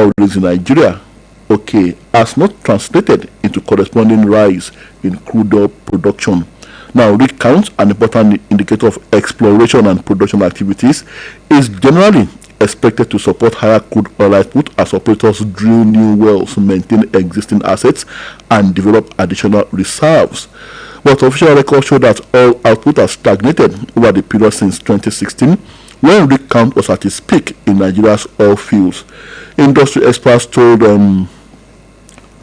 oil rigs in Nigeria, okay, has not translated into corresponding rise in crude oil production. Now, rig count, an important indicator of exploration and production activities, is generally expected to support higher crude oil output as operators drill new wells, maintain existing assets, and develop additional reserves. But official records show that oil output has stagnated over the period since 2016, when rig count was at its peak in Nigeria's oil fields. Industry experts told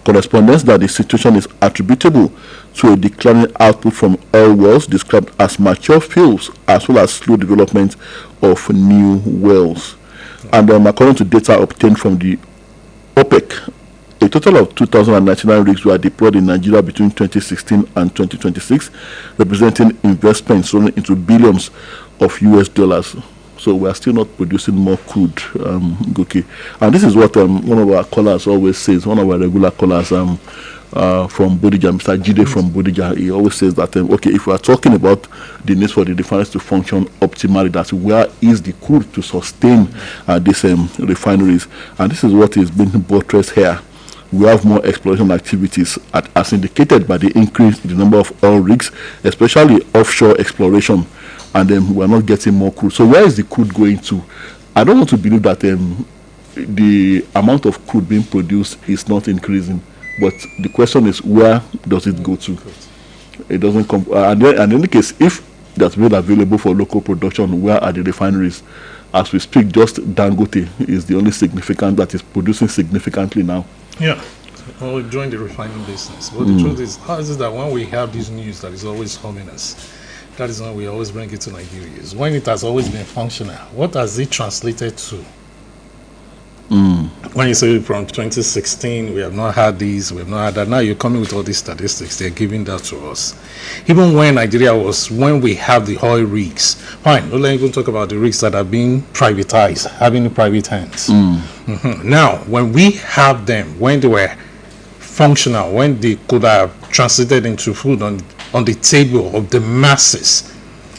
correspondents that the situation is attributable to a declining output from oil wells described as mature fields, as well as slow development of new wells. And according to data obtained from the OPEC, a total of 2,099 rigs were deployed in Nigeria between 2016 and 2026, representing investments running into billions of US dollars. So we are still not producing more crude, Goki. And this is what one of our callers always says, one of our regular callers from Bodija, Mr. Jide from Bodija, he always says that, okay, if we are talking about the need for the refineries to function optimally, that's where is the crude to sustain these refineries. And this is what is being buttressed here. We have more exploration activities as indicated by the increase in the number of oil rigs, especially offshore exploration. And then we're not getting more crude. So where is the crude going to? I don't want to believe that the amount of crude being produced is not increasing. But the question is, where does it go to? It doesn't come. And in any case, if that's made available for local production, where are the refineries? As we speak, just Dangote is the only significant that is producing significantly now. Yeah. Well, we joined the refining business. But the truth is, how is it that when we have this news that is always harming us, that is when we always bring it to Nigeria, is when it has always been functional. What has it translated to? When you say from 2016, we have not had these, we have not had that. Now you're coming with all these statistics, they're giving that to us. Even when Nigeria was, when we have the oil rigs, fine, don't let even talk about the rigs that are being privatized, having private hands. Now, when we have them, when they were functional, when they could have translated into food on the table of the masses,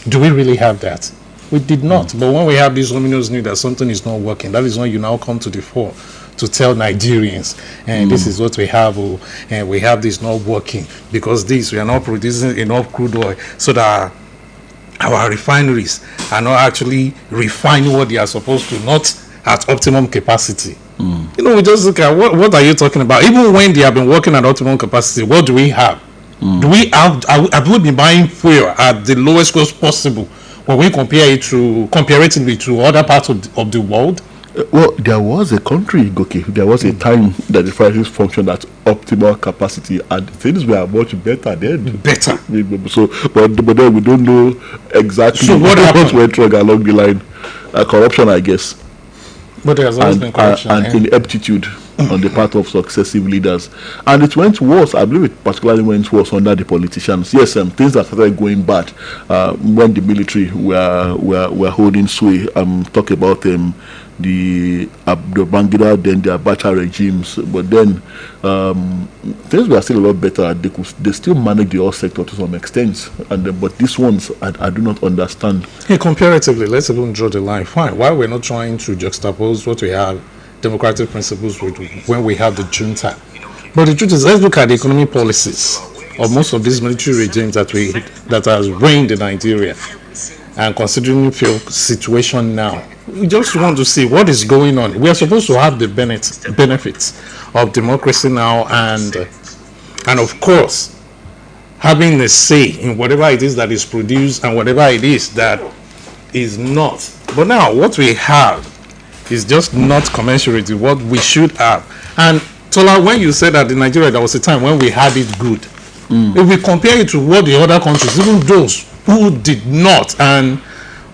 do we really have that? We did not. But when we have this ominous news that something is not working, that is when you now come to the fore to tell Nigerians, and this is what we have, and we have this not working because we are not producing enough crude oil, so that our refineries are not actually refining what they are supposed to, not at optimum capacity. You know, we just look at what are you talking about? Even when they have been working at optimum capacity, what do we have? Do we have we been buying fuel at the lowest cost possible when we compare it to comparatively to other parts of the world? Well, there was a country, Goki, there was a time that the refineries functioned at optimal capacity, and things were much better then. Better. So, but then we don't know exactly what went wrong along the line. Corruption, I guess. But there has always been corruption. And ineptitude on the part of successive leaders. And it went worse, I believe it particularly went worse under the politicians. Yes, things that started going bad when the military were holding sway. Talk about the Babangida, then the Abacha regimes. But then things were still a lot better. They still manage the oil sector to some extent. But these ones, I do not understand. Hey, comparatively, let's even draw the line. Fine. Why we're not trying to juxtapose what we have, democratic principles, when we have the junta? But the truth is, let's look at the economic policies of most of these military regimes that has reigned in Nigeria. And considering the situation now, we just want to see what is going on. We are supposed to have the benefits of democracy now, and of course, having a say in whatever it is that is produced and whatever it is that is not. But now, what we have is just not commensurate with what we should have. And Tola, when you said that in Nigeria there was a time when we had it good, if we compare it to what the other countries, even those who did not, and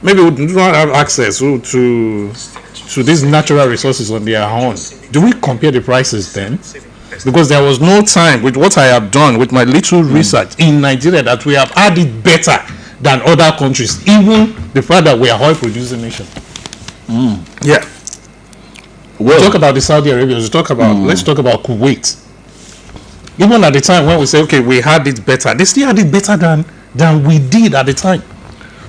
maybe do not have access to these natural resources on their own, do we compare the prices then? Because there was no time, with what I have done with my little research in Nigeria, that we have had it better than other countries, even the fact that we are oil producing nation. Yeah. Well, talk about the Saudi Arabians. Let's talk about Kuwait. Even at the time when we say, okay, we had it better, they still had it better than we did at the time.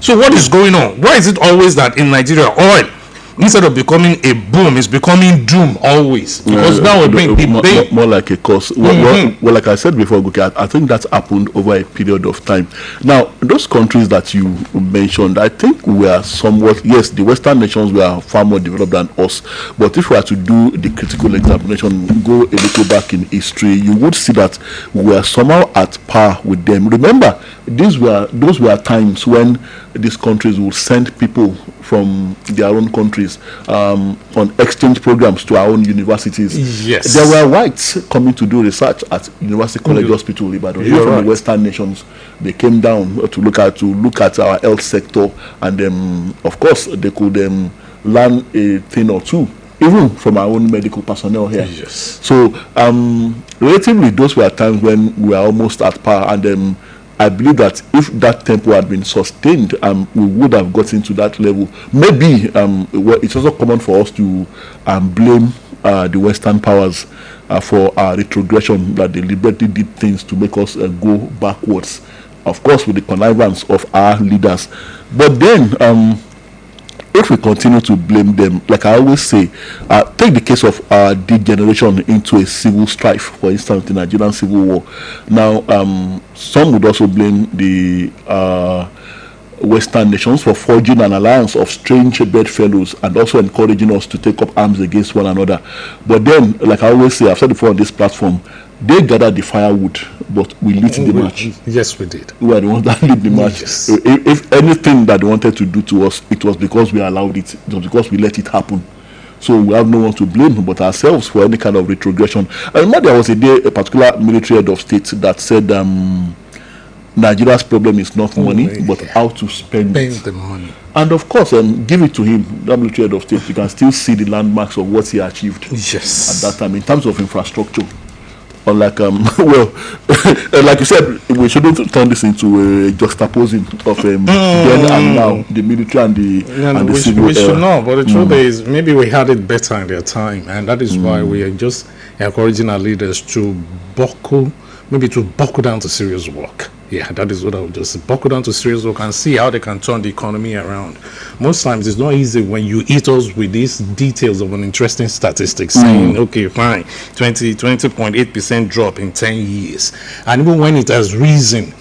So what is going on? Why is it always that in Nigeria oil instead of becoming a boom, it's becoming doom always. Because now we're being more like a cause. Well, like I said before, I think that's happened over a period of time. Now, those countries that you mentioned, I think we are somewhat, yes, the Western nations were far more developed than us. But if we are to do the critical examination, go a little back in history, you would see that we are somehow at par with them. Remember, those were times when these countries would send people from their own countries on exchange programs to our own universities. Yes. There were whites coming to do research at University College Hospital Ibadan. Even from the Western nations, they came down to look at our health sector, and of course they could learn a thing or two, even from our own medical personnel here. Yes. So relatively, those were times when we were almost at par, and I believe that if that tempo had been sustained, we would have gotten to that level. Maybe it's also common for us to blame the Western powers for our retrogression, that they deliberately did things to make us go backwards. Of course, with the connivance of our leaders. But then, if we continue to blame them, like I always say, take the case of degeneration into a civil strife, for instance, the Nigerian Civil War. Now, some would also blame the Western nations for forging an alliance of strange bedfellows and also encouraging us to take up arms against one another. But then, like I always say, I've said before on this platform, they gathered the firewood, but we lit the match. Yes, we did. We were the ones that lit the match. Yes. If anything that they wanted to do to us, it was because we allowed it. It was because we let it happen. So we have no one to blame but ourselves for any kind of retrogression. I remember there was a day, a particular military head of state that said Nigeria's problem is not money, but how to spend the money. And of course, give it to him, that military head of state. You can still see the landmarks of what he achieved yes. at that time in terms of infrastructure. Unlike well, like you said, we shouldn't turn this into a juxtaposing of then and now, the military and the civil. We should know, but the truth is, maybe we had it better in their time, and that is why we are just encouraging our leaders to buckle down to serious work. Yeah, that is what I would just say. Buckle down to serious work and see how they can turn the economy around. Most times it's not easy when you hit us with these details of an interesting statistics saying, okay, fine, 20.8% drop in 10 years. And even when it has risen,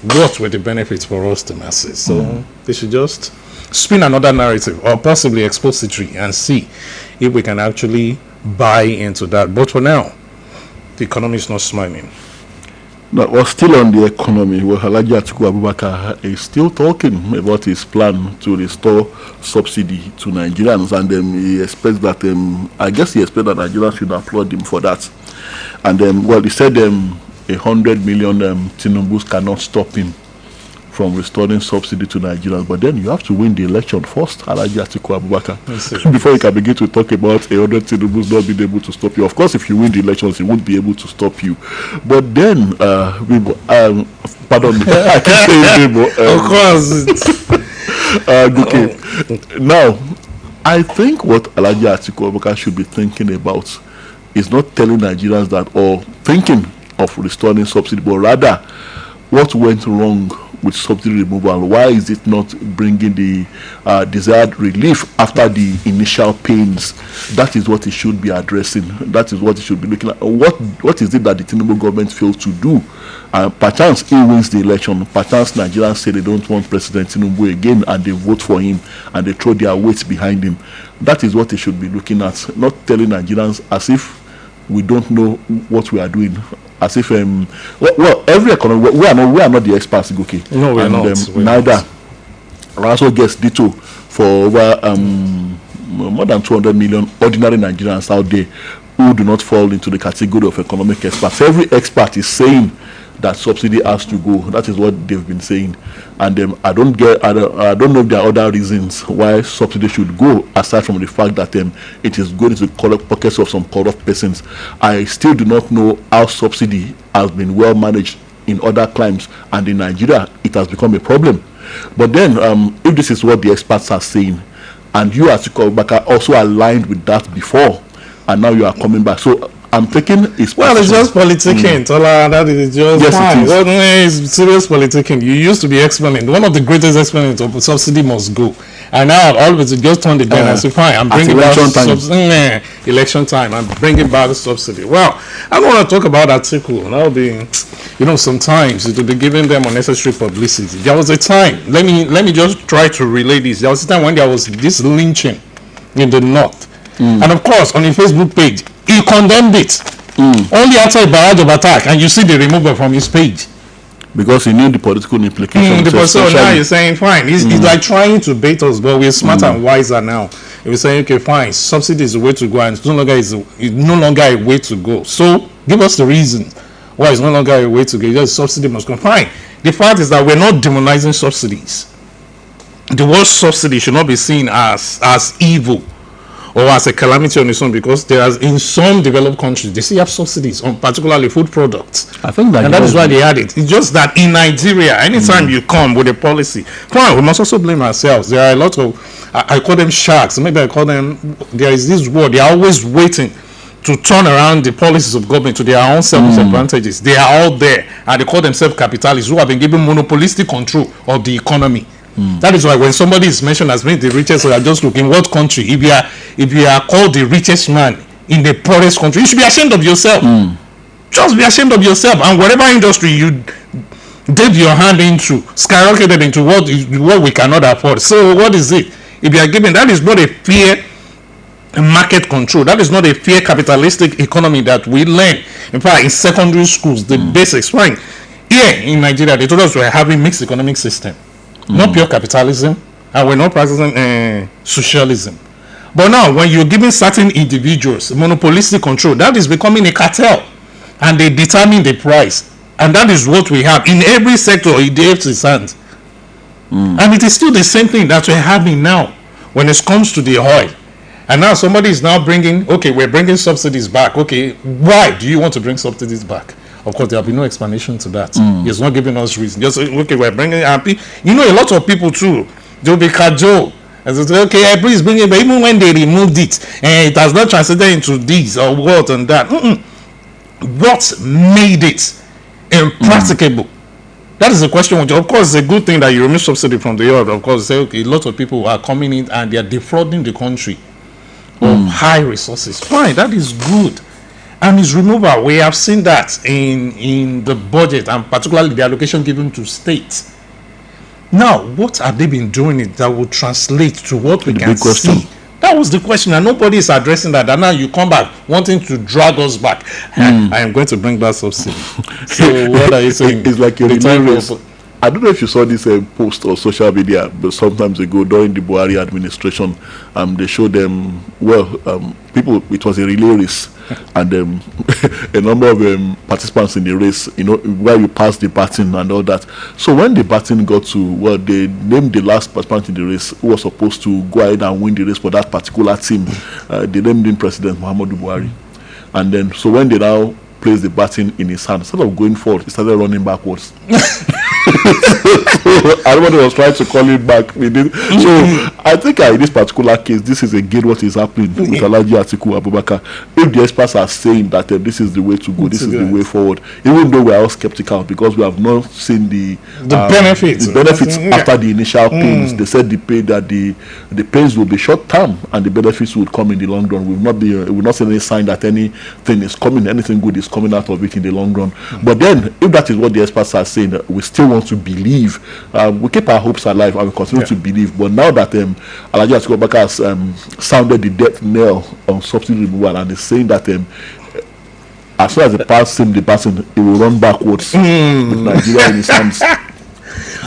what were the benefits for us, the masses? So they should just spin another narrative or possibly expository and see if we can actually buy into that. But for now, the economy is not smiling. No, we're still on the economy. Well, Alhaji Atiku Abubakar is still talking about his plan to restore subsidy to Nigerians, and he expects that I guess he expects that Nigerians should applaud him for that. And well, he said 100 million Tinubus cannot stop him from restoring subsidy to Nigerians, but then you have to win the election first, Alhaji Atiku Abubakar, before you can begin to talk about 100 Tinubus not being able to stop you. Of course, if you win the elections, he won't be able to stop you. But then, pardon me, I keep saying of course. Okay. Now, I think what Alhaji Atiku Abubakar should be thinking about is not telling Nigerians that, or thinking of restoring subsidy, but rather what went wrong with subsidy removal. Why is it not bringing the desired relief after the initial pains? That is what it should be addressing. That is what it should be looking at. What is it that the Tinubu government failed to do? Perchance he wins the election. Perchance Nigerians say they don't want President Tinubu again, and they vote for him and they throw their weight behind him. That is what they should be looking at. Not telling Nigerians as if we don't know what we are doing. As if well, every economy, we are not the experts, okay? No, we're not. Neither. I also guess ditto for over more than 200 million ordinary Nigerians out there who do not fall into the category of economic experts. Every expert is saying that subsidy has to go. That is what they've been saying, and I don't know if there are other reasons why subsidy should go aside from the fact that it is going into the pockets of some corrupt persons. I still do not know how subsidy has been well managed in other climes, and in Nigeria it has become a problem. But then, if this is what the experts are saying, and you as Abubakar also aligned with that before, and now you are coming back, so I'm taking his well, it's just politicking. That is just fine. It is. It's serious politicking. You used to be exponent. One of the greatest exponents of subsidy must go. And now all of it just turned again. I say, fine, I'm bringing back subsidy. Election time, I'm bringing back the subsidy. Well, I don't want to talk about that article. That'll be, sometimes it will be giving them unnecessary publicity. There was a time, let me just try to relay this. There was a time when there was this lynching in the north. And of course, on the Facebook page, he condemned it. Only after a barrage of attack, and you see the removal from his page. Because he knew the political implications. So now you're saying, fine. He's like trying to bait us, but we're smarter and wiser now. If we're saying, okay, fine, subsidy is the way to go, and it's no longer a way to go. So give us the reason why it's no longer a way to go. Just subsidy must come. Fine. The fact is that we're not demonizing subsidies. The word subsidy should not be seen as evil or as a calamity on its own, because there are, in some developed countries, they still have subsidies on particularly food products. I think that, and that is why they had it. It's just that in Nigeria, anytime you come with a policy, fine, we must also blame ourselves. There are a lot of, I call them sharks, maybe I call them, there is this word, they are always waiting to turn around the policies of government to their own self-advantages. They are all there, and they call themselves capitalists who have been given monopolistic control of the economy. That is why when somebody is mentioned as being the richest, so I just look in what country. If you are called the richest man in the poorest country, you should be ashamed of yourself. Just be ashamed of yourself. And whatever industry you dip your hand into, skyrocketed into what we cannot afford. So what is it? If you are given, that is not a fair market control. That is not a fair capitalistic economy that we learn. In fact, in secondary schools, the basics. Fine. Here in Nigeria, they told us we are having mixed economic system. Not pure capitalism, and we're not practicing socialism. But now, when you're giving certain individuals monopolistic control, that is becoming a cartel, and they determine the price. And that is what we have in every sector. It gives its hand. And it is still the same thing that we're having now when it comes to the oil. And now somebody is now bringing, okay, we're bringing subsidies back. Okay, why do you want to bring subsidies back? Of course, there will be no explanation to that. He's not giving us reason. Just, okay, we're bringing happy. A lot of people too, they'll be cajoled. And they say, okay, please bring it. But even when they removed it, and it has not translated into this or what and that. What made it impracticable? That is the question. Of course, it's a good thing that you remove subsidy from the oil. Of course, say, okay, a lot of people are coming in and they are defrauding the country of high resources. Fine, that is good. And its removal, we have seen that in the budget, and particularly the allocation given to states. Now, what have they been doing it that will translate to what we can see? That was the question, and nobody is addressing that. And now you come back wanting to drag us back. I am going to bring back subsidy. So what are you saying? It's like you're I don't know if you saw this post on social media, but sometimes ago during the Buhari administration, they showed them, people, it was a relay race, and a number of participants in the race, where you pass the baton and all that. So when the baton got to, they named the last participant in the race who was supposed to go ahead and win the race for that particular team. They named him President Muhammadu Buhari. And then, so when they now placed the baton in his hand, instead of going forward, he started running backwards. Everybody was trying to call him back. So I think in this particular case, this is again what is happening with Alhaji Atiku Abubakar. If the experts are saying that this is the way to go, this is the way forward, even though we are all skeptical because we have not seen the benefits after the initial pains. They said the pains will be short term and the benefits will come in the long run. We've not seen any sign that anything is coming, anything good is coming out of it in the long run. But then, if that is what the experts are saying, we still want to believe. We keep our hopes alive and we continue to believe. But now that Alhaji Atiku Abubakar has sounded the death knell on subsidy removal and is saying that as soon as the pass him the baton, he will run backwards with Nigeria in his hands.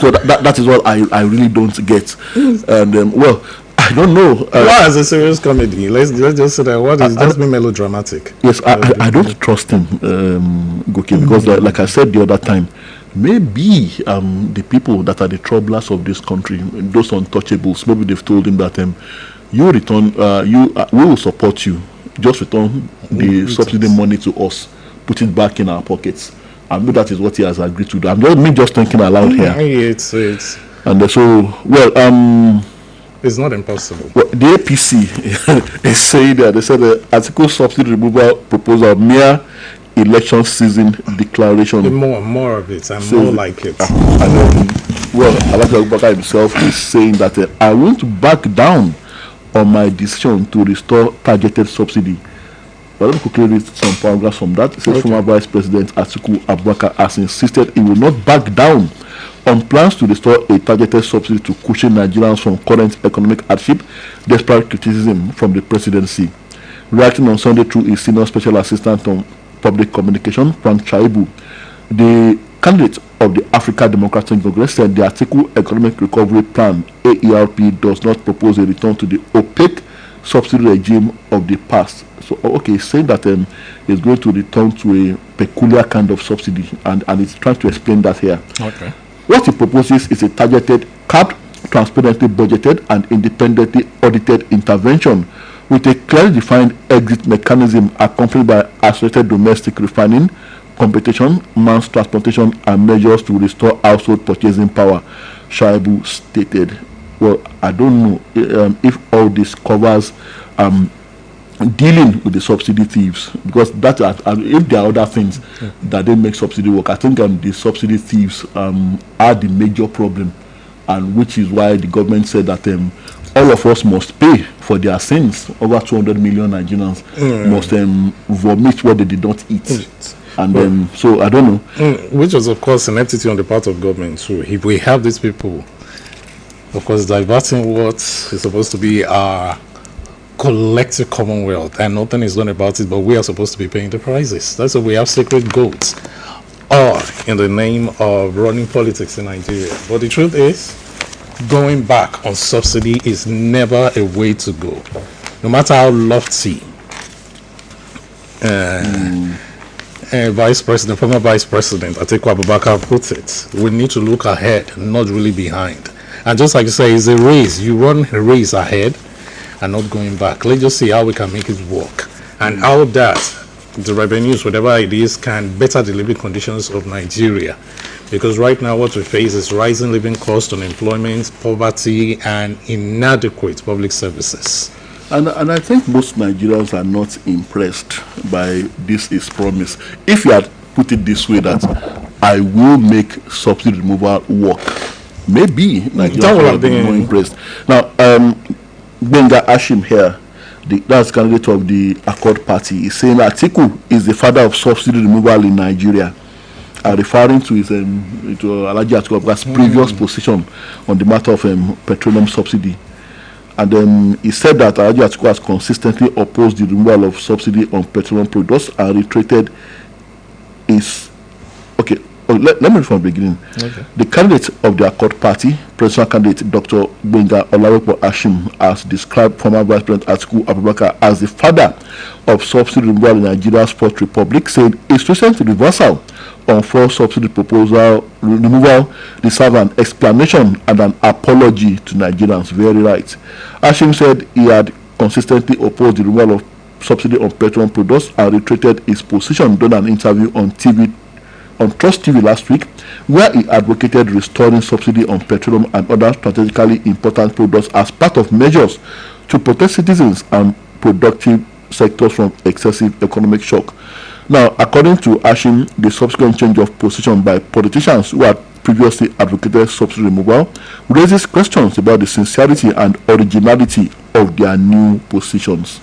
So that is what I really don't get. And I don't know. Why is a serious comedy? Let's just say that what is just being melodramatic. Yes, I don't trust him, Goki, because like I said the other time, maybe the people that are the troublers of this country, those untouchables, maybe they've told him that you return, we will support you. Just return the subsidy money to us, put it back in our pockets. And maybe that is what he has agreed to do. I'm just thinking aloud here. It's and so it's not impossible. Well, the APC is saying that they said the article subsidy removal proposal mere election season declaration. More of it and more like it. Well, Alhaji Abubakar himself is saying that I won't back down on my decision to restore targeted subsidy. But let me quickly read some paragraphs from that. It says, Okay. former Vice President Atiku Abubakar has insisted he will not back down on plans to restore a targeted subsidy to cushion Nigerians from current economic hardship, despite criticism from the presidency. Writing on Sunday through his senior special assistant on public communication, Frank Chaibu, the candidate of the African Democratic Congress said the Atiku Economic Recovery Plan (AERP) does not propose a return to the opaque subsidy regime of the past. So, okay, saying that it's going to return to a peculiar kind of subsidy, and it's trying to explain that here. Okay. What he proposes is a targeted, capped, transparently budgeted, and independently audited intervention with a clearly defined exit mechanism accompanied by accelerated domestic refining, competition, mass transportation, and measures to restore household purchasing power, Shaibu stated. Well, I don't know if all this covers dealing with the subsidy thieves, because that if there are other things that they make subsidy work, I think the subsidy thieves are the major problem, and which is why the government said that all of us must pay for their sins. Over 200 million Nigerians must vomit what they did not eat. And so I don't know. Which was, of course, an entity on the part of government too. If we have these people, of course, diverting what is supposed to be our collective commonwealth, and nothing is done about it, but we are supposed to be paying the prices. That's why we have sacred goats, all in the name of running politics in Nigeria. But the truth is, going back on subsidy is never a way to go, no matter how lofty former Vice President Atiku Abubakar put it. We need to look ahead, not really behind. And just like you say, it's a race. You run a race ahead and not going back. Let's just see how we can make it work, and how that the revenues, whatever it is, can better the living conditions of Nigeria. Because right now what we face is rising living costs, unemployment, poverty, and inadequate public services. And I think most Nigerians are not impressed by this is promise. If you had put it this way, that I will make subsidy removal work, maybe Nigerians would have been more impressed. Now, Benga Ashim here, that's candidate of the Accord Party, is saying Atiku is the father of subsidy removal in Nigeria, referring to his to Alhaji Atiku Abubakar's previous position on the matter of petroleum subsidy. And he said that Alhaji Atiku has consistently opposed the removal of subsidy on petroleum products and reiterated his. Okay, let me read from the beginning. Okay. The candidate of the Accord Party, presidential candidate Dr. Benga Oluyole Ashim, has described former Vice President Atiku Abubakar as the father of subsidy removal in Nigeria's Fourth Republic, saying its recent reversal on full subsidy proposal removal deserve an explanation and an apology to Nigerians. Very right. Ashim said he had consistently opposed the removal of subsidy on petroleum products and reiterated his position during an interview on Trust TV last week, where he advocated restoring subsidy on petroleum and other strategically important products as part of measures to protect citizens and productive sectors from excessive economic shock. Now, according to Ashim, the subsequent change of position by politicians who had previously advocated subsidy removal raises questions about the sincerity and originality of their new positions.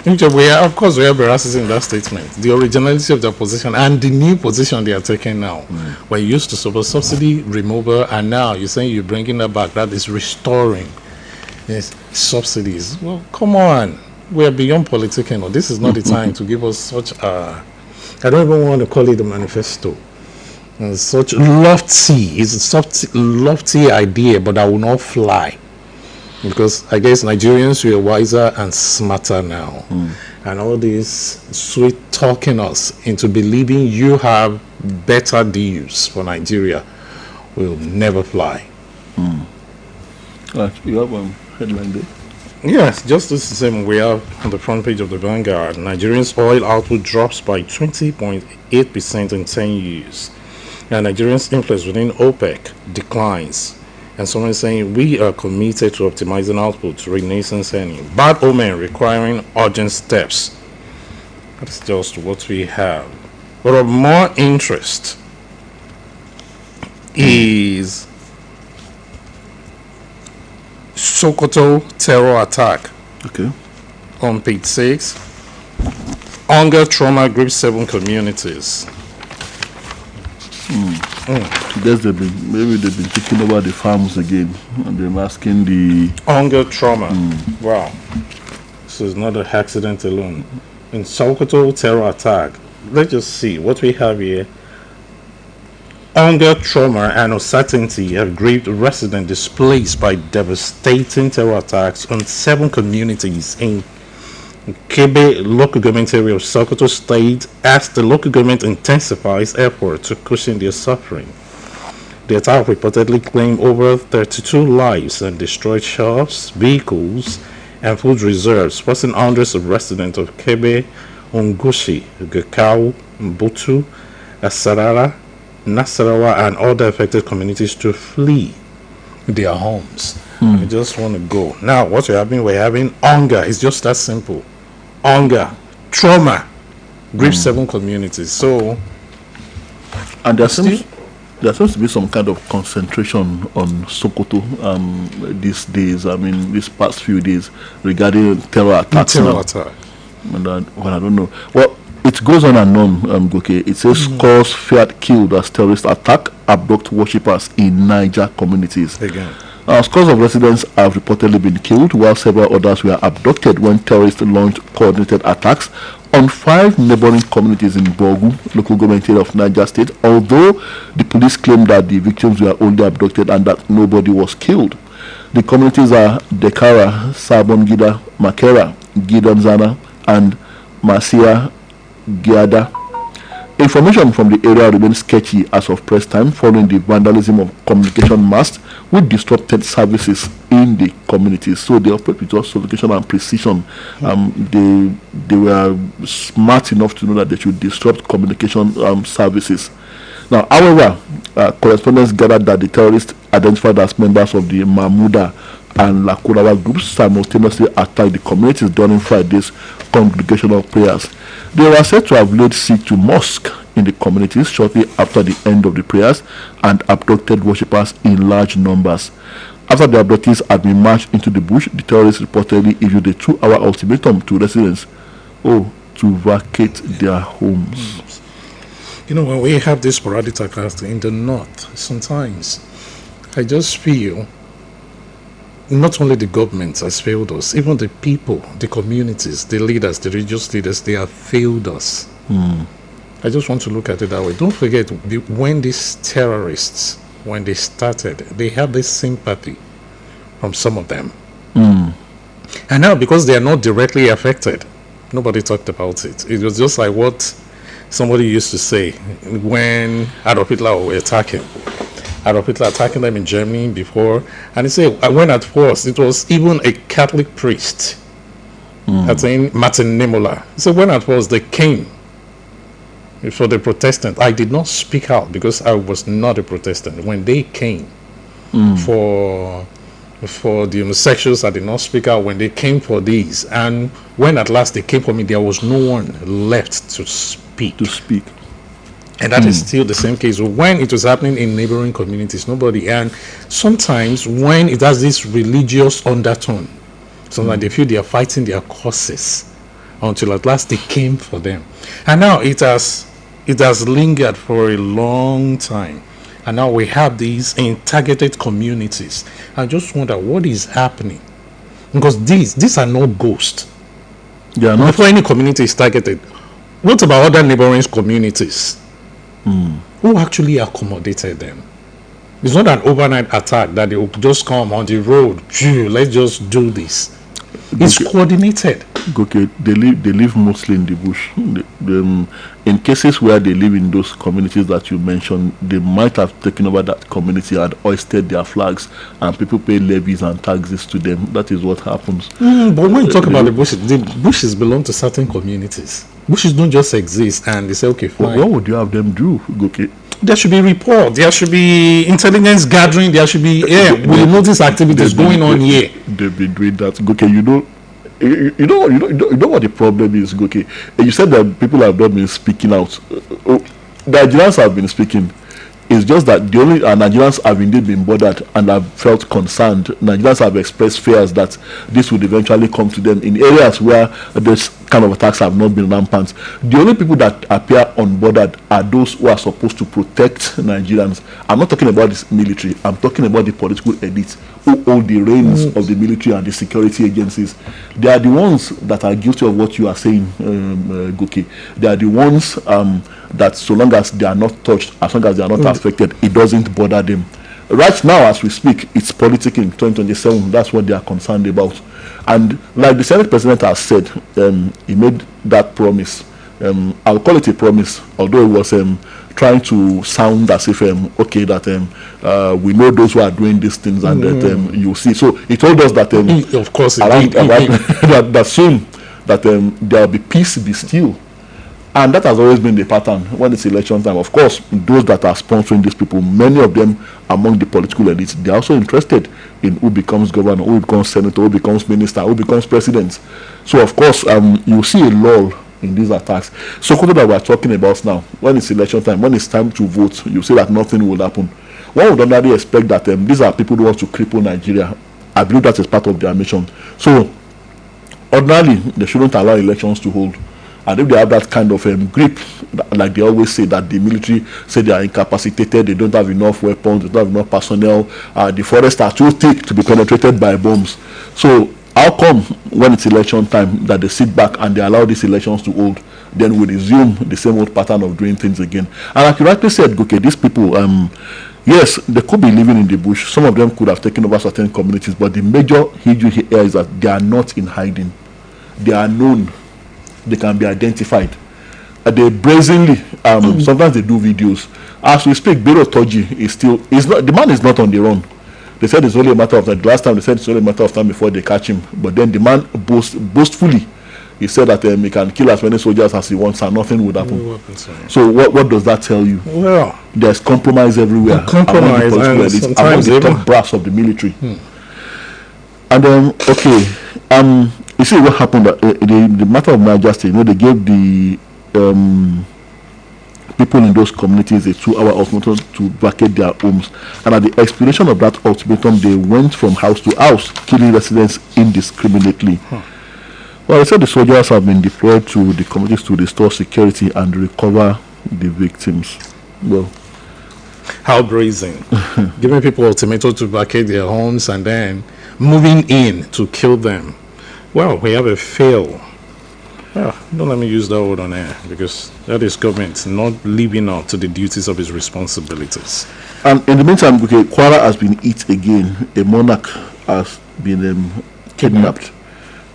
Of course, we have veracity in that statement. The originality of their position and the new position they are taking now. We're used to subsidy removal, and now you're saying you're bringing that back. That is restoring subsidies. Well, come on. We are beyond politicking. This is not the time to give us such a, I don't even want to call it a manifesto. Such lofty, it's a lofty idea, but that will not fly. Because I guess Nigerians, we are wiser and smarter now. And all this sweet talking us into believing you have better deals for Nigeria will never fly. You have a headline there? Yes, just the same. We have on the front page of the Vanguard, Nigerians' oil output drops by 20.8% in 10 years. And Nigerians' influence within OPEC declines. And someone is saying, we are committed to optimizing output, renaissance earning. Bad omen requiring urgent steps. That's just what we have. But of more interest is Sokoto terror attack. Okay. On page 6, hunger trauma grips 7 communities. Maybe they've been taking over the farms again, and they're asking the hunger trauma. Wow, this is not an accident alone. In Sokoto terror attack, let's just see what we have here. Hunger, trauma, and uncertainty have gripped residents displaced by devastating terror attacks on 7 communities in Kebe local government area of Sokoto State as the local government intensifies efforts to cushion their suffering. The attack reportedly claimed over 32 lives and destroyed shops, vehicles, and food reserves, forcing hundreds of residents of Kebe, Ungushi, Gekau, Mbutu, Asarara, Nasarawa, and other affected communities to flee their homes. I just want to go. Now, what we're having hunger. It's just that simple. Hunger, trauma, grips 7 communities. So, and there seems to be some kind of concentration on Sokoto these days. I mean, these past few days regarding terror attacks. Attack. And I don't know. Well, it goes on and on, Goke. It says scores feared killed as terrorist attack abduct worshippers in Niger communities. Again. Scores of residents have reportedly been killed, while several others were abducted when terrorists launched coordinated attacks on 5 neighboring communities in Bogu, local government area of Niger State, although the police claimed that the victims were only abducted and that nobody was killed. The communities are Dekara, Sabongida, Makera, Gidanzana, and Masia Giada. Information from the area remains sketchy as of press time following the vandalism of communication masts which disrupted services in the communities. So they operate with just sophistication and precision. They were smart enough to know that they should disrupt communication services. Now, however, correspondents gathered that the terrorists identified as members of the Mahmuda and Lakurawa groups simultaneously attacked the communities during Friday's congregational prayers. They were said to have laid siege to mosques in the communities shortly after the end of the prayers and abducted worshippers in large numbers. After the abductees had been marched into the bush, the terrorists reportedly issued a 2-hour ultimatum to residents to vacate their homes. You know, when we have this sporadic attacks in the north, sometimes I just feel not only the government has failed us, even the people, the communities, the leaders, the religious leaders, they have failed us. I just want to look at it that way. Don't forget, when these terrorists, when they started, they had this sympathy from some of them. And now, because they are not directly affected, nobody talked about it. It was just like what somebody used to say when Adolf Hitler were attacking. Adolf Hitler attacking them in Germany before, and he said when at first it was even a Catholic priest, that's Martin Niemöller. He said when at first they came for the Protestant, I did not speak out because I was not a Protestant. When they came for the homosexuals, I did not speak out. When they came for these, and when at last they came for me, there was no one left to speak. And that is still the same case. When it was happening in neighboring communities, nobody. And sometimes when it has this religious undertone, sometimes they feel they are fighting their causes until at last they came for them. And now it has lingered for a long time. And now we have these in targeted communities. I just wonder what is happening. Because these are not ghosts. They are not. Before any community is targeted, what about other neighboring communities? Who actually accommodated them? It's not an overnight attack that they will just come on the road. Let's just do this. It's coordinated. Okay, they live mostly in the bush. In cases where they live in those communities that you mentioned, they might have taken over that community and hoisted their flags, and people pay levies and taxes to them. That is what happens. But when you talk about the bushes belong to certain communities. Bushes don't just exist and they say, okay, fine. What would you have them do, Okay? There should be report. There should be intelligence gathering. There should be we notice activities going on here. They've been doing that. Okay, you know what the problem is, You said that people have not been speaking out. The Nigerians have been speaking. It's just that the only Nigerians have indeed been bothered and have felt concerned. Nigerians have expressed fears that this would eventually come to them in areas where this kind of attacks have not been rampant. The only people that appear unbothered are those who are supposed to protect Nigerians. I'm not talking about this military. I'm talking about the political elite who hold the reins of the military and the security agencies. They are the ones that are guilty of what you are saying, Goki. They are the ones that so long as they are not touched, as long as they are not affected, it doesn't bother them. Right now, as we speak, it's politicking 2027. That's what they are concerned about. And like the Senate President has said, he made that promise. I'll call it a promise, although it was trying to sound as if, okay, that we know those who are doing these things and that you see. So he told us that, of course, that soon that there will be peace, be still. And that has always been the pattern when it's election time. Of course, those that are sponsoring these people, many of them among the political elites, they are also interested in who becomes governor, who becomes senator, who becomes minister, who becomes president. So, of course, you see a lull in these attacks. So, that we are talking about now, when it's election time, when it's time to vote, you see that nothing will happen. One would ordinarily expect that these are people who want to cripple Nigeria. I believe that is part of their mission. So, ordinarily, they shouldn't allow elections to hold. And if they have that kind of grip, like they always say, that the military say they are incapacitated, they don't have enough weapons, they don't have enough personnel, the forests are too thick to be penetrated by bombs. So how come when it's election time that they sit back and they allow these elections to hold, then we resume the same old pattern of doing things again? And like you rightly said, okay, these people, yes, they could be living in the bush. Some of them could have taken over certain communities, but the major issue here is that they are not in hiding. They are known. They can be identified. They brazenly, sometimes they do videos. As we speak, Bero Toji is not, the man is not on the run. They said it's only a matter of time. The last time they said it's only a matter of time before they catch him. But then the man boastfully, he said that he can kill as many soldiers as he wants and nothing would happen. So what does that tell you? Well, there's compromise everywhere. Compromise among the top brass of the military. And then, okay, you see what happened, the matter of Niger State, they gave the people in those communities a 2-hour ultimatum to vacate their homes. And at the expiration of that ultimatum, they went from house to house, killing residents indiscriminately. Well, they said the soldiers have been deployed to the communities to restore security and recover the victims. Well, how brazen. Giving people ultimatum to vacate their homes and then moving in to kill them. Well, we have a fail. Well, don't let me use that word on air because that is government not living up to the duties of its responsibilities. And in the meantime, okay, Kwara has been hit again. A monarch has been kidnapped.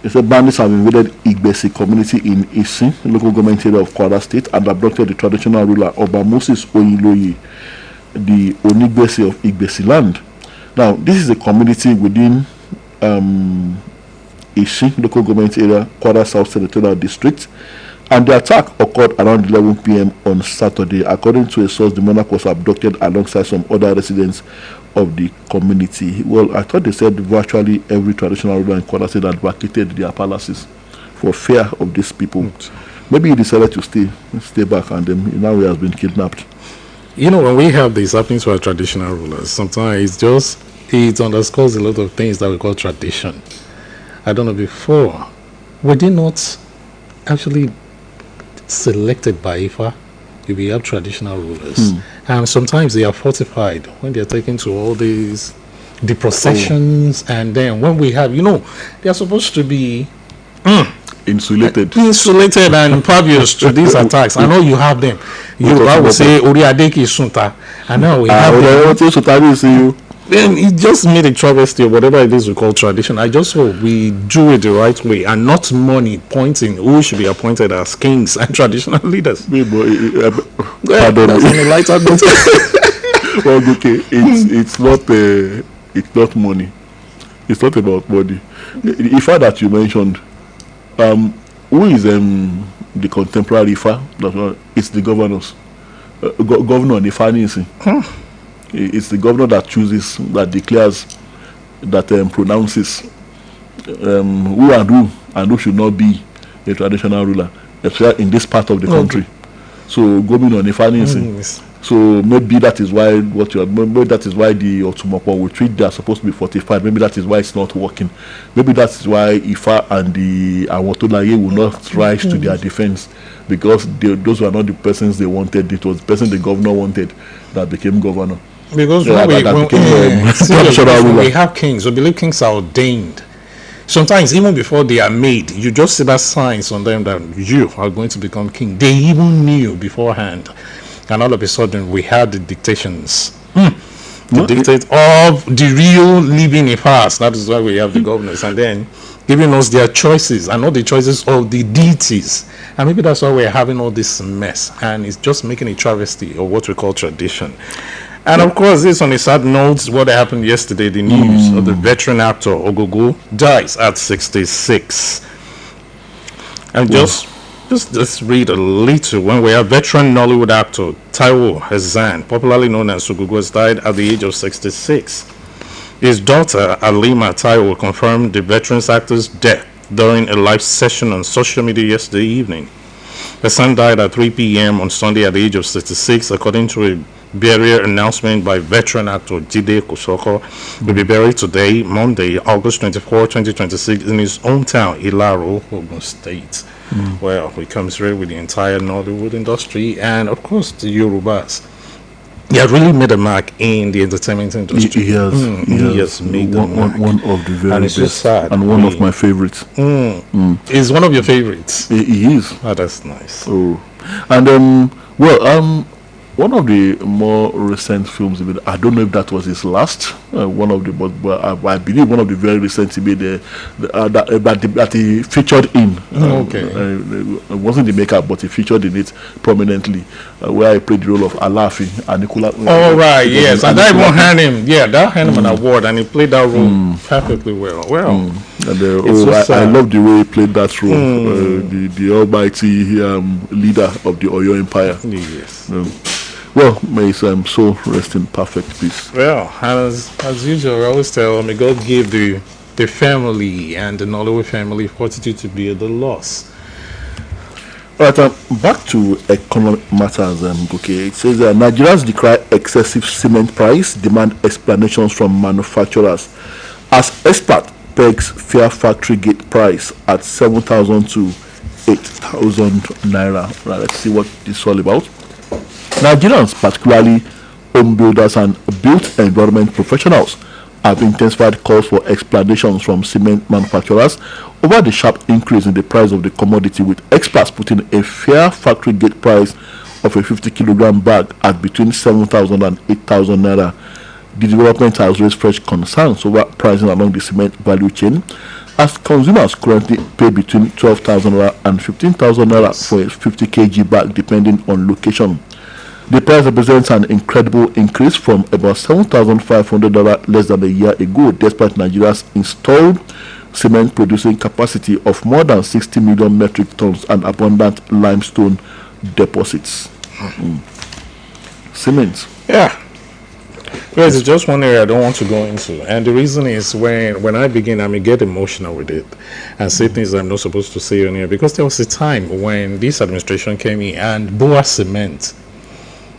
They said bandits have invaded Igbesi community in Isin, local government area of Kwara State, and abducted the traditional ruler Oba Moses Oluyole, the Onigbesi of Igbesi land. Now, this is a community within Ishi local government area, Kwara South Senatorial District, and the attack occurred around 11 p.m. on Saturday. According to a source, the monarch was abducted alongside some other residents of the community. Well, I thought they said virtually every traditional ruler in Kwara State had vacated their palaces for fear of these people. Maybe he decided to stay back, and then now he has been kidnapped. You know, when we have this happening to our traditional rulers, sometimes it underscores a lot of things that we call tradition. I don't know, before, were they not actually selected by Ifa? We have traditional rulers. And sometimes they are fortified when they are taken to all the processions. And then when we have, they are supposed to be insulated and impervious to these attacks. I know you have them. I would say, Oriadeki Sunta. And now we have them. Then it just made a travesty of whatever it is we call tradition. I just hope we do it the right way and not money pointing who should be appointed as kings and traditional leaders. Pardon me. Well, okay, it's not money. It's not about money. The Ifa that you mentioned, who is the contemporary Ifa? It's the governors. Governor Nifani. It's the governor that chooses, that declares, that pronounces who and who should not be a traditional ruler, especially in this part of the country. So, Governor Nifani, So maybe that is why maybe that is why the Otumoko retreat they are supposed to be fortified. Maybe that is why it's not working. Maybe that is why Ifa and the Awotolaye will not rise to their defense, because those were not the persons they wanted. It was the person the governor wanted that became governor. Because when we have kings, we believe kings are ordained. Sometimes even before they are made, you just see that signs on them that you are going to become king. They even knew beforehand. And all of a sudden, we had the dictations. The dictate of the real living in past. That is why we have the governors. And then giving us their choices and not the choices of the deities. And maybe that's why we're having all this mess. And it's just making a travesty of what we call tradition. And of course, this on a sad note, what happened yesterday, the news of the veteran actor Ogogo dies at 66. And just read a little. When we have veteran Nollywood actor Taiwo Hassan, popularly known as Ogogo, has died at the age of 66. His daughter Alima Taiwo confirmed the veteran actor's death during a live session on social media yesterday evening. Hassan died at 3 p.m. on Sunday at the age of 66, according to a burial announcement by veteran actor Jide Kosoko. Will be buried today, Monday, August 24, 2026, in his hometown, Ilaro, Ogun State. Well, we commiserate with the entire Nollywood industry and, of course, the Yorubas. He has really made a mark in the entertainment industry. He has made one of the very best, so sad. And one of my favorites. He's one of your favorites. He is. Oh, that's nice. Oh, and one of the more recent films, I don't know if that was his last. One of the, but I believe one of the very recent he made that he featured in. It wasn't the makeup, but he featured in it prominently, where he played the role of Alafi and Nicola. Oh right, yes, and that even earned him. Yeah, that earned him an award, and he played that role perfectly well. Well, and I love the way he played that role. The almighty leader of the Oyo Empire. Yes. Well, may his soul rest in perfect peace. Well, as usual, I always tell, may God give the family and the Nollywood family fortitude to bear the loss. All right, back to economic matters. Okay, it says Nigerians decry excessive cement price, demand explanations from manufacturers, as expert pegs fair factory gate price at 7,000 to 8,000 naira. Right, let's see what this is all about. Nigerians, particularly home builders and built environment professionals, have intensified calls for explanations from cement manufacturers over the sharp increase in the price of the commodity, with experts putting a fair factory gate price of a 50-kilogram bag at between 7,000 and 8,000 naira. The development has raised fresh concerns over pricing along the cement value chain, as consumers currently pay between 12,000 naira and 15,000 naira for a 50 kg bag, depending on location. The price represents an incredible increase from about $7,500 less than a year ago, despite Nigeria's installed cement producing capacity of more than 60 million metric tons and abundant limestone deposits. Cement. Yeah. Well, it's just one area I don't want to go into, and the reason is when I begin, I may get emotional with it and say things I'm not supposed to say on here, because there was a time when this administration came in and Boa Cement,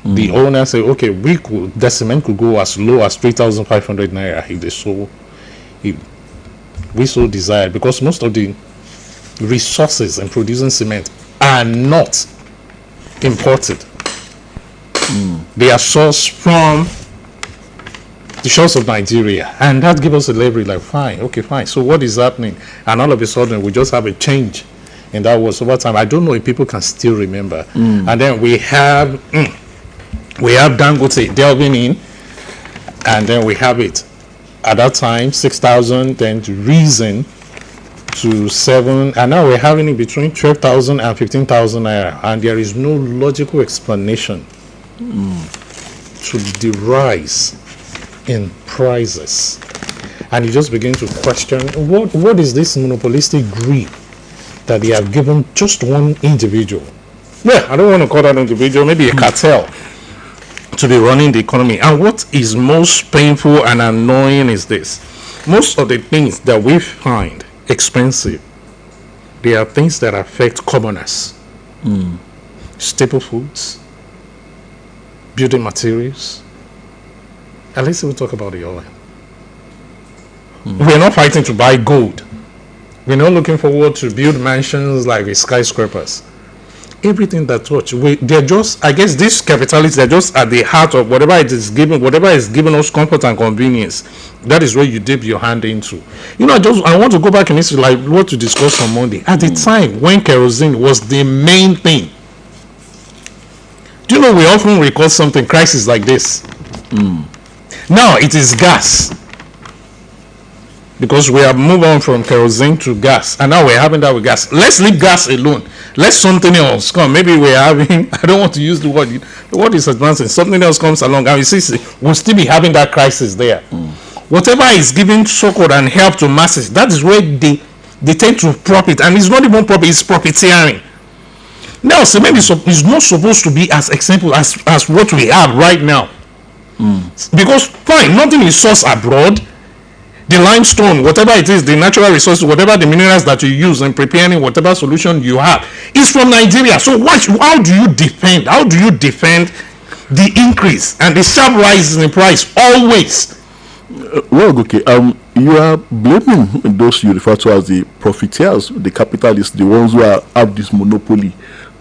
the owner said, okay, the cement could go as low as 3,500 naira if we so desire, because most of the resources in producing cement are not imported. They are sourced from the shores of Nigeria, and that gives us a leverage like, fine. So what is happening? And all of a sudden, we just have a change in that was over time. I don't know if people can still remember. And then we have Dangote delving in, and then we have it at that time 6,000, then to reason to 7, and now we're having it between 12,000 and 15,000 naira, and there is no logical explanation to the rise in prices. And you just begin to question what is this monopolistic greed that they have given just one individual. I don't want to call that individual, maybe a cartel, to be running the economy. And what is most painful and annoying is this: most of the things that we find expensive, they are things that affect commoners. Staple foods, building materials. And let's even talk about the oil. We're not fighting to buy gold. We're not looking forward to build mansions like the skyscrapers. Everything that touch, they're just, I guess these capitalists, they're just at the heart of whatever is giving us comfort and convenience. That is where you dip your hand into. You know, I want to go back in history, like what to discuss on Monday. At the time when kerosene was the main thing. Do you know, we often recall something, crisis like this. Now it is gas. Because we have moved on from kerosene to gas, and now we're having that with gas. Let's leave gas alone. Let something else come. Maybe we're having, I don't want to use the word. The word is advancing. Something else comes along, and we see we'll still be having that crisis there. Whatever is giving support and help to masses, that is where they tend to profit, and it's not even profit; it's profiteering. Now, cement is not supposed to be as example as what we have right now, because fine, nothing is sourced abroad. The limestone, whatever it is, the natural resources, whatever the minerals that you use in preparing whatever solution you have, is from Nigeria. So how do you defend? How do you defend the increase and the sharp rise in the price always? Well, okay. You are blaming those you refer to as the profiteers, the capitalists, the ones who have this monopoly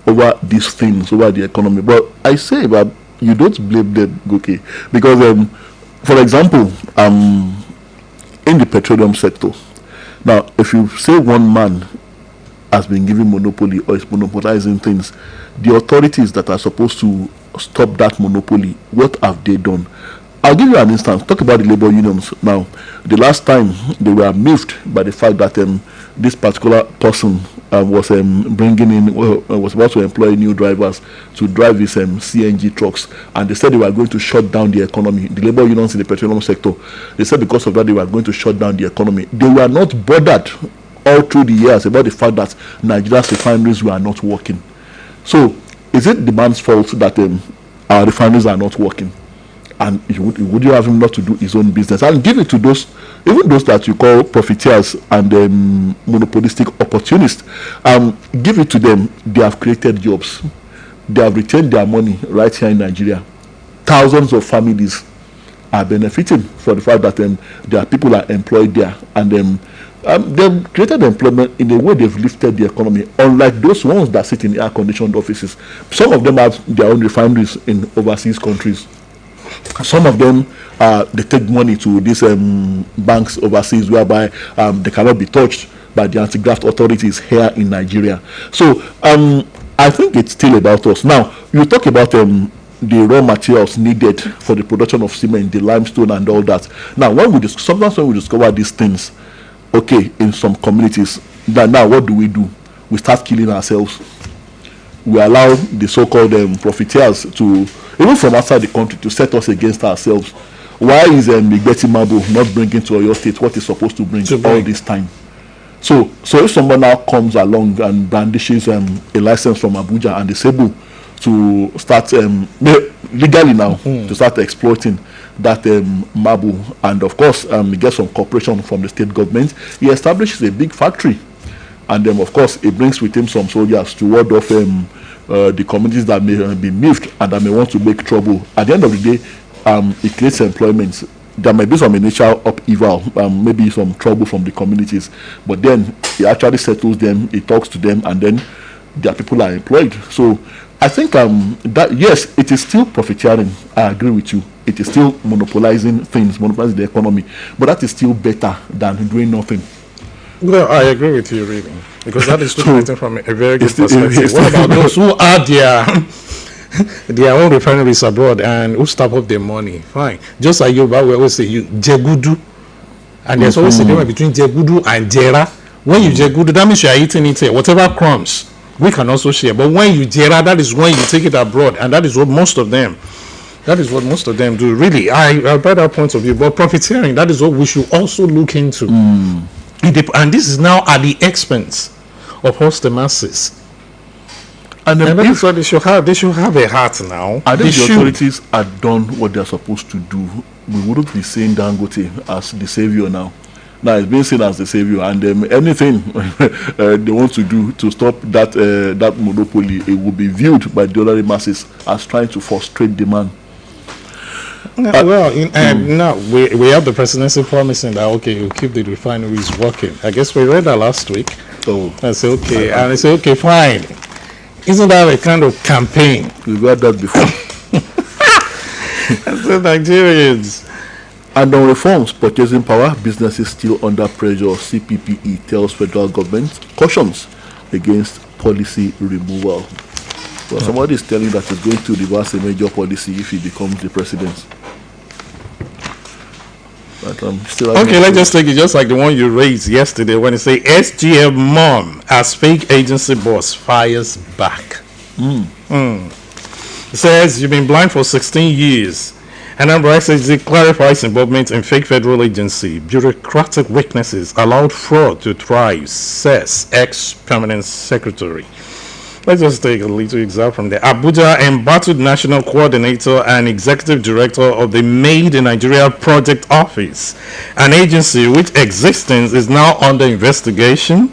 over these things, over the economy. But I say that you don't blame them, okay? Because, for example, in the petroleum sector, now if you say one man has been given monopoly or is monopolizing things, the authorities that are supposed to stop that monopoly, what have they done? I'll give you an instance. Talk about the labor unions. Now, the last time they were moved by the fact that this particular person was bringing in, was about to employ new drivers to drive his CNG trucks, and they said they were going to shut down the economy. The labor unions in the petroleum sector, they said because of that they were going to shut down the economy. They were not bothered all through the years about the fact that Nigeria's refineries were not working. So, is it the man's fault that our refineries are not working? And would you have him not to do his own business and give it to those, even those that you call profiteers and monopolistic opportunists? Give it to them. They have created jobs. They have retained their money right here in Nigeria. Thousands of families are benefiting from the fact that their people are employed there, and they've created employment in a way they've lifted the economy. Unlike those ones that sit in air-conditioned offices, some of them have their own refineries in overseas countries. Some of them, they take money to these banks overseas, whereby they cannot be touched by the anti-graft authorities here in Nigeria. So I think it's still about us. Now, you talk about the raw materials needed for the production of cement, the limestone and all that. Now, sometimes when we discover these things, okay, in some communities, now what do? We start killing ourselves. We allow the so-called profiteers to, even from outside the country, to set us against ourselves. Why is Betty Mabo not bringing to your state what is supposed to bring all this time? So if someone now comes along and brandishes a license from Abuja and is able to start legally now to start exploiting that Mabo, and of course he gets some cooperation from the state government, he establishes a big factory, and of course he brings with him some soldiers to ward off the communities that may be moved and that may want to make trouble. At the end of the day, it creates employment. There may be some initial upheaval, maybe some trouble from the communities, but then he actually settles them, he talks to them, and then their people are employed. So I think that yes, it is still profiteering. I agree with you. It is still monopolizing things, monopolizing the economy, but that is still better than doing nothing. Well, I agree with you, really, because that is looking at it from a very good perspective. What about those who are their own refineries abroad and who stop up their money? Fine. Just like we always say, you Jegudu, and there's always a difference between Jegudu and Jera. When you Jegudu, that means you are eating it here. Whatever crumbs, we can also share. But when you Jera, that is when you take it abroad, and that is what most of them do. Really, I buy that point of view. But profiteering, that is what we should also look into. And this is now at the expense of us, the masses. And that is what they should have. They should have a heart now. I think the authorities had done what they are supposed to do. We wouldn't be seeing Dangote as the savior now. Now it's being seen as the savior, and anything they want to do to stop that monopoly, it will be viewed by the ordinary masses as trying to frustrate the man. And now we have the presidency promising that okay, we'll keep the refineries working. I guess we read that last week. Oh, I say okay, and I say okay, fine. Isn't that a kind of campaign? we've had that before. I said Nigerians. And on reforms, purchasing power, businesses still under pressure. CPPE tells federal government cautions against policy removal. Well, somebody is telling that he's going to reverse a major policy if he becomes the president. But still Okay, let's just take it just like the one you raised yesterday when it say SGF mom as fake agency boss fires back. It says you've been blind for 16 years. And Anambra SSG clarifies involvement in fake federal agency. Bureaucratic weaknesses allowed fraud to thrive, says ex-permanent secretary. Let's just take a little example from there. Abuja embattled national coordinator and executive director of the Made in Nigeria Project Office, an agency which existence is now under investigation.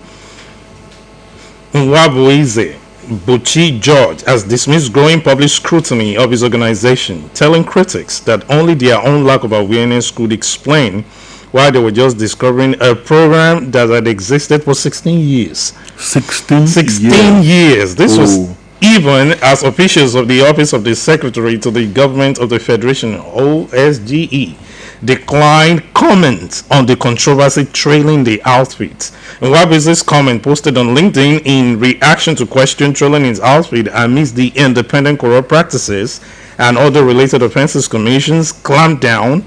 Nwabuize Buchi George has dismissed growing public scrutiny of his organization, telling critics that only their own lack of awareness could explain why they were just discovering a program that had existed for 16 years. 16 years. This was even as officials of the Office of the Secretary to the Government of the Federation, OSGE, declined comments on the controversy trailing the outfit. And Wabizi's comment posted on LinkedIn in reaction to question trailing his outfit amidst the Independent Corrupt Practices and Other Related Offenses Commission's clampdown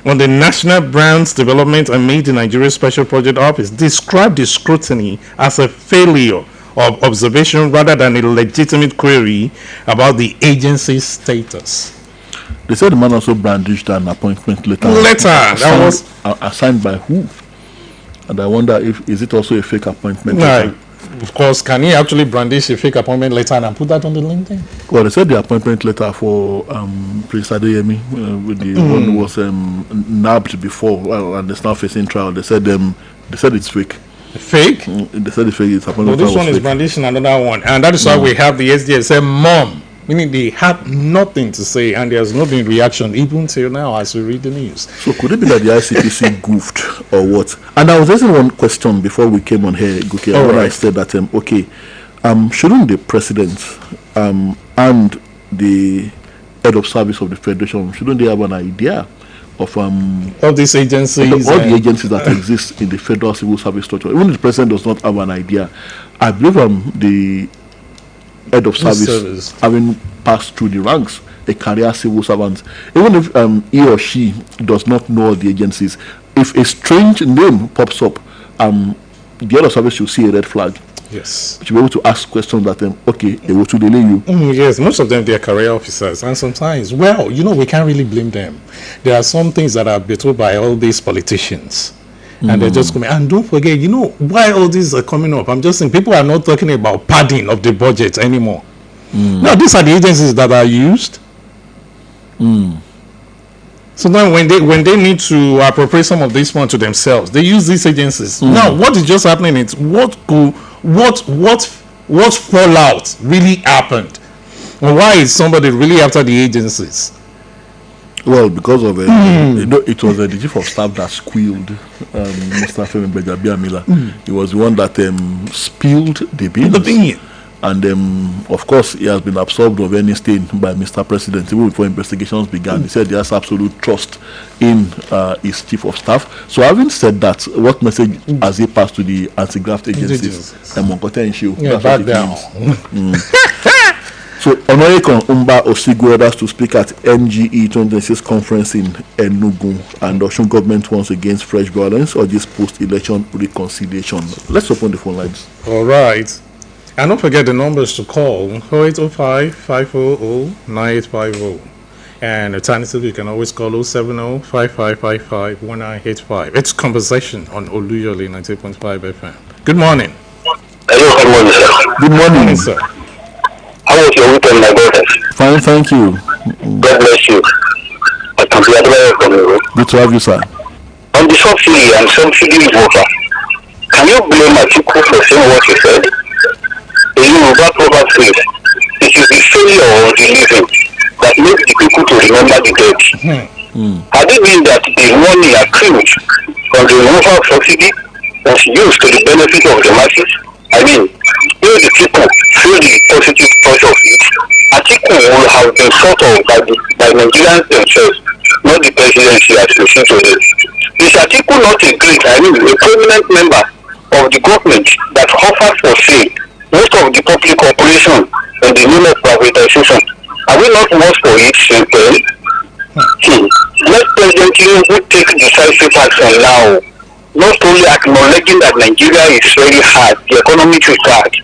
on the National Brands Development and Made in Nigeria Special Project Office, described the scrutiny as a failure of observation rather than a legitimate query about the agency's status. They said the man also brandished an appointment letter. That was assigned by who? And I wonder if is it also a fake appointment right. letter? Of course, can he actually brandish a fake appointment letter and put that on the LinkedIn? Well, they said the appointment letter for Prince Adeyemi, with the one who was nabbed before, and is now facing trial. They said it's fake. Fake? They said it's fake. It's appointment Well, this one is fake. brandishing another one, and that is why we have the SDA say, "Mom," meaning they had nothing to say, and there's no been reaction even till now as we read the news. So could it be that the ICPC goofed or what? And I was asking one question before we came on here, Guki, when I said that shouldn't the president and the head of service of the federation, shouldn't they have an idea of all these agencies, all the agencies that exist in the federal civil service structure? Even if the president does not have an idea, I believe the head of service having passed through the ranks, a career civil servant, even if he or she does not know the agencies, if a strange name pops up, the head of service should see a red flag. Yes, should be able to ask questions that they will to delay you. Yes, most of them they are career officers, and sometimes, well, we can't really blame them. There are some things that are told by all these politicians. And they're just coming. And don't forget, why all these are coming up? I'm just saying, people are not talking about padding of the budget anymore. Now, these are the agencies that are used. So now, when they need to appropriate some of this money to themselves, they use these agencies. Now, what is just happening is what fallout really happened, and why is somebody really after the agencies? Well, because of it was the chief of staff that squealed, Mr. Femi Gbajabiamila. He was the one that spilled the beans. And of course, he has been absolved of any stain by Mr. President even before investigations began. He said he has absolute trust in his chief of staff. So, having said that, what message has he passed to the anti-graft agencies? Back down. So, Honorable Umba Osigwe orders to speak at NGE 2026 conference in Enugu, and Osun government once against fresh violence or this post-election reconciliation. Let's open the phone lines. All right. And don't forget the numbers to call 0805-500-9850. And alternatively, you can always call 070-5555-1985. It's conversation on Oluyole 98.5 FM. Good morning. Hello, good morning, sir. Good morning, sir. How was your weekend, my brothers? Fine, thank you. God bless you. I can be admired from you. Good to have you, sir. On the subsidy and subsidy worker, can you blame Atiku for saying what you said? The Yoruba proverb says, it is the failure or the living that makes the people to remember the dead. Had it been that the money accrued from the removal of subsidy was used to the benefit of the masses, I mean, if the people feel the positive touch of it, Atiku will have been thought of by Nigerians themselves, not the presidency as we see today. Is Atiku not a great, I mean, a prominent member of the government that offers for sale most of the public corporation in the name of privatization? Are we not worse for it since then? Let President Tinubu take decisive action now, not only acknowledging that Nigeria is very hard, the economy is hard.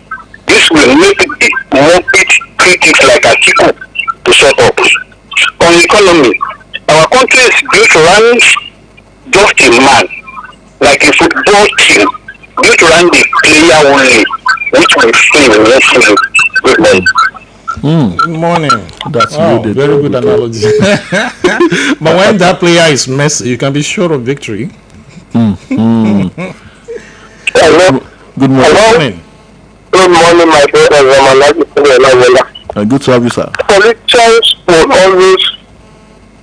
This will make the morbid critics like Atiku to shut up. On economy, our country is built around just a man, like a football team, built around the player only, which will fail mostly. Good morning. Good morning. That's very good analogy. But when that player is messy, you can be sure of victory. Hello. Good morning. Good morning, my brother. Good to have you, sir. Politicians will always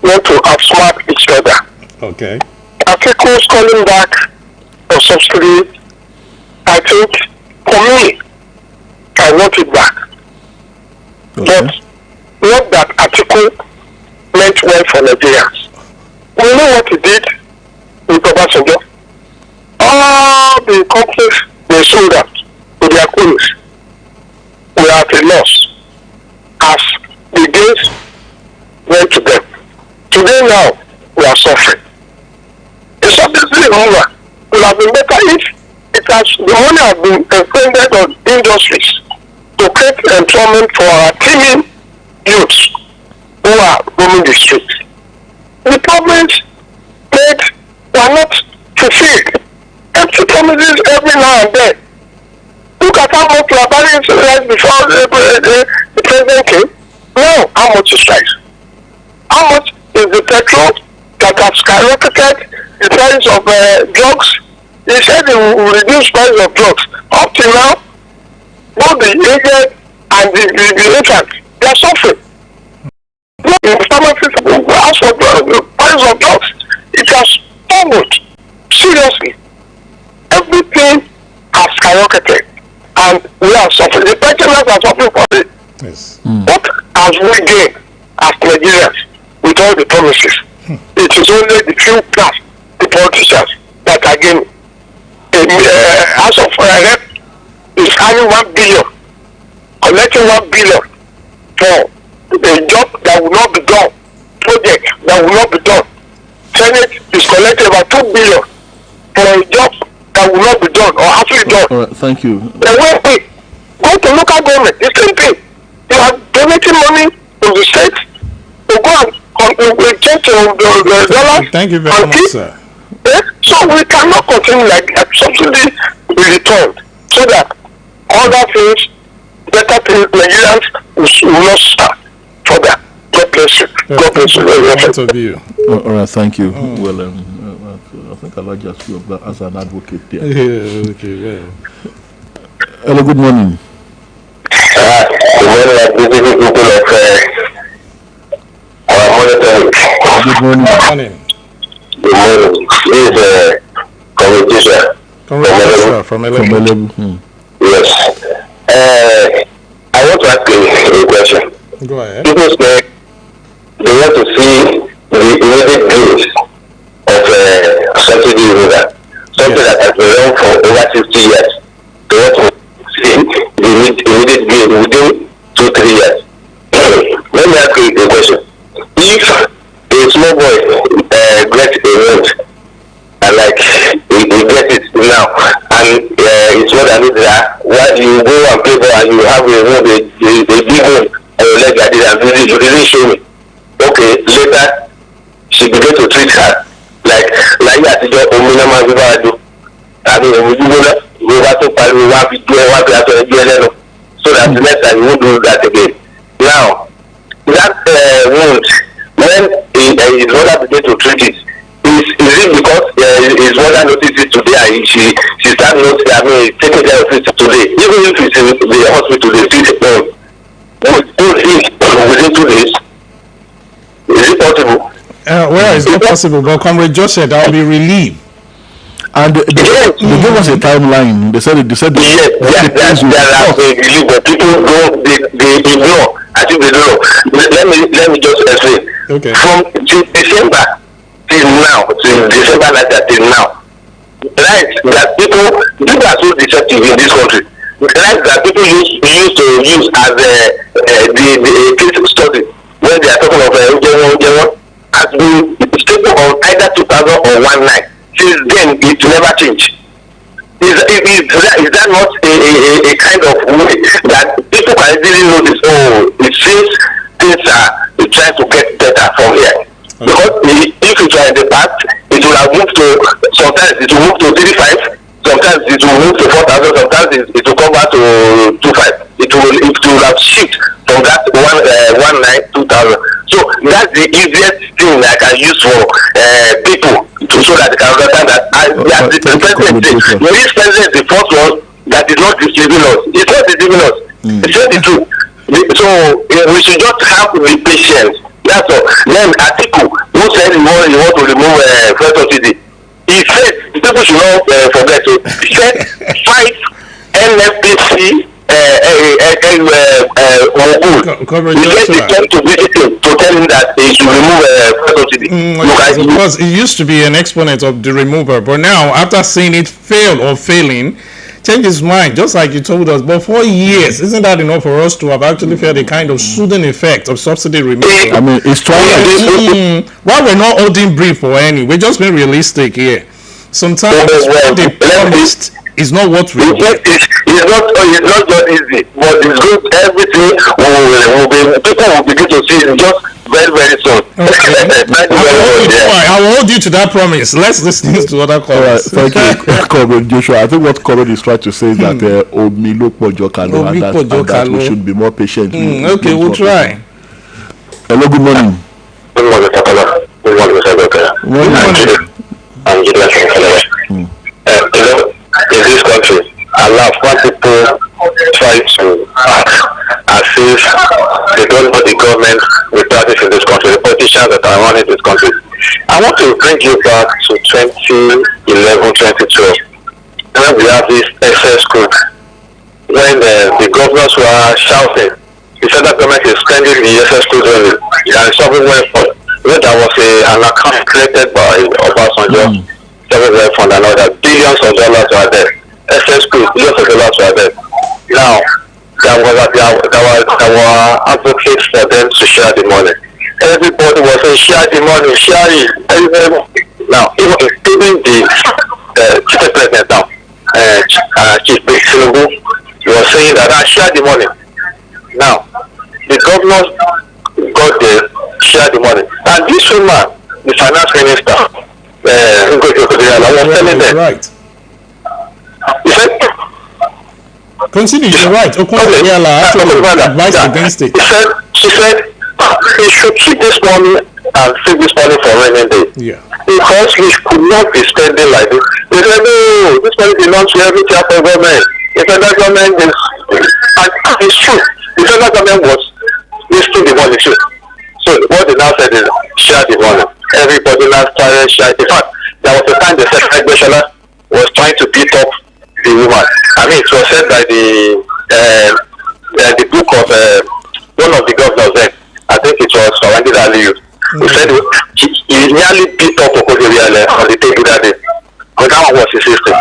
want to outsmart each other. Okay. Articles calling back for subsidy, I think, for me, I want it back. Okay. But not that article meant well for Nigerians. We know what he did with Obasanjo. All the companies they sold out to their cronies were at a loss as the days went to them. Today now, we are suffering. The subsidy removal would have been better if the money has been expended on industries to create employment for our teeming youths who are roaming the streets. The promises made were not fulfilled. Empty promises every now and then. Look at how much we are buying rice before the president came. Now, how much is rice? How much is the petrol that has skyrocketed? The price of drugs? He said he will reduce price of drugs. Up till now, both the aged and the infant, they are suffering. The pharmacies ask for the price of drugs. It has doubled. Seriously. Everything has skyrocketed. And we are suffering. The pensioners are suffering for it. Yes. What has we gained as Nigerians with all the promises? It is only the few class, the politicians, that are gaining. As of rep is having 1 billion, collecting 1 billion for a job that will not be done, project that will not be done. Senate is collecting about 2 billion for a job that will not be done or actually done. All right, thank you. The way we go to local government, the same thing. You are donating money to the state to go and change the dollars. Thank you very much, sir. So we cannot continue like that. Subsidy will be returned so that other things, better things, Nigerians will not start for that. God bless you. God bless you. All right, thank you. Well, I think I like just you as an advocate there. Yeah, okay, well. Hello, good morning. Good morning, Good morning. Good morning. Good morning. This is communication. From Elebu. Yes. I want to ask you a question. Go ahead. People say they want to see the immediate growth of subsidy removal, something that has been run for over 60 years. They want to see the immediate growth within 2-3 years. Let me ask you a question. If a small boy gets a wound and like he gets it now and his mother needs that, while you go and play ball and you have a wound, a big wound on your leg like this and you didn't show me. Okay, later she began to treat her like that is your ominama do. I mean, would you go back to Paris, so that the next time you won't do that again. Now, that wound, when his mother began to treat it, is it because his mother noticed it today and she started noticing, I mean, taking care of it today? Even if it's in the hospital, they still take care of it within 2 days. Is it possible? Where are it's not possible. But Comrade Josh said I'll be relieved. And they gave us a timeline. They said yes, there are relief, but people don't they ignore. I think they don't know. Let me just explain. Okay. From December till now, till December till now, right? That people are so deceptive in this country. Right? That people used to use as the case study when they are talking of has been stable on either 2000 or 19. Since then, it never changed. Is that not a kind of way that people can easily notice? Oh, it seems things are trying to get better from here. Okay. Because if it were in the past, it will have moved to, sometimes it will move to 35, sometimes it will move to 4,000, sometimes it will come back to 25. It will have shift from that 19,000. So that's the easiest thing I can use for people to show that they can understand that the president this president is the first one that is not deceiving us. It's not deceiving us. It's just the truth. So we should just have the patience. That's all. Then Atiku, who said he want to remove first subsidy, he said people should not forget. So he said 5 NFPC to tell him that he should remove because he used to be an exponent of the remover, but now after seeing it fail or failing, change his mind, just like you told us. But 4 years, isn't that enough for us to have actually felt the kind of soothing effect of subsidy removal? I mean, it's trying. Why we're not holding brief for any? We're just being realistic here. Sometimes what they promised is not what we want. It's not just easy, but it's good. Everything people will begin to see it just very, very soon. Okay. I will hold you to that promise. Let's listen to other callers. Thank you, Comrade Joshua. I think what Comrade is trying to say is that that we should be more patient. Okay, we'll try. Hello, good morning. Good morning, Takala. Good morning, Mr. Dokara. Good morning. I'm Gideon from Calaway. In this country, a lot of people try to act as if they don't know the government we practice in this country, the politicians that are running this country. I want to bring you back to 2011, 2012, when we have this excess group, when the governors were shouting, the federal government is spending the excess group only, and something went for when there was an account created by Obasanjo, sovereign fund and all that, billions of dollars were there. Excess group, billions of dollars were there. Now, there were advocates for them to share the money. Everybody was saying, share the money, share it. Now, even the chief president now, Chief Tinubu, he was saying that I share the money. Now, the governors got there, share the money. And this woman, the finance minister, was telling them. Right. He said, continue, you're right. Advice against it. She said, he should keep this money and save this money for rainy day. Yeah. Because he could not be spending like this. He said, no, this money belongs to every type of government. The federal government is, and it's true. The federal government was wasting the money too. So what they now said is, share the money. Everybody now started sharing. In fact, there was a time the Secretary Beshala was trying to beat up the woman. I mean, it was said by the book of one of the governors then. I think it was Surrounded Aliyu. He said he nearly beat up Okodiriale on the table that day. But that one was his system.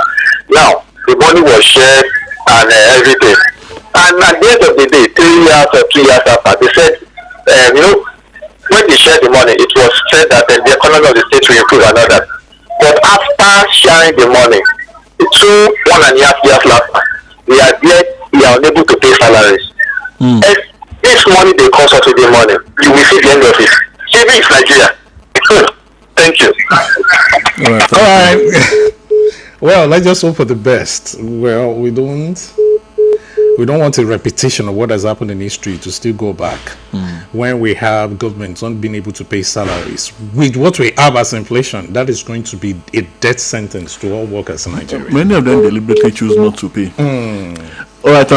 Now, the money was shared and everything. And at the end of the day, 3 years or 2 years after, they said, when they shared the money, it was said that the economy of the state will improve and all that. But after sharing the money, 1.5 years later, we are unable to pay salaries. This money they cost us with the money, you will see the end of it. Saving is Nigeria. Thank you. All right. Well, let's just hope for the best. Well, we don't want a repetition of what has happened in history to still go back when we have governments not being able to pay salaries. With what we have as inflation, that is going to be a death sentence to all workers in Nigeria. Many of them deliberately choose not to pay. All right,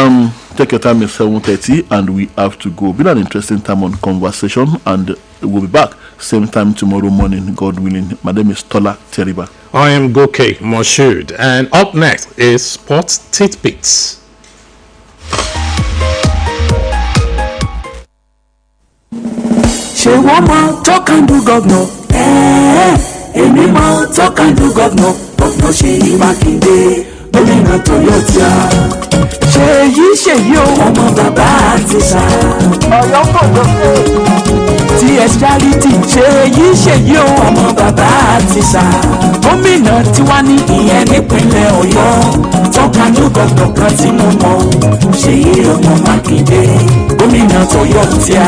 take your time. It's 7:30, and we have to go. Been an interesting time on conversation, and we'll be back same time tomorrow morning, God willing. My name is Tola Teriba. I am Goke Moshood, and up next is Sports Tidbits. Ṣé wọ́n mọ talk and do governor? Èmi mọ talk and do governor. Governor Ṣèyí Mákindé, gómìnà Toyota. Ṣèyí o, ọmọ bàbá àtìsà. Ọ̀yọ́ kò lókè. TS Charity. Ṣèyí o, ọmọ bàbá àtìsà. Gómìnà tiwa ní ìyẹn nípínlẹ̀ Ọ̀yọ́. Talk and do governor kan tí mo mọ̀. Ṣèyí ọmọ Mákindé, gómìnà Toyota.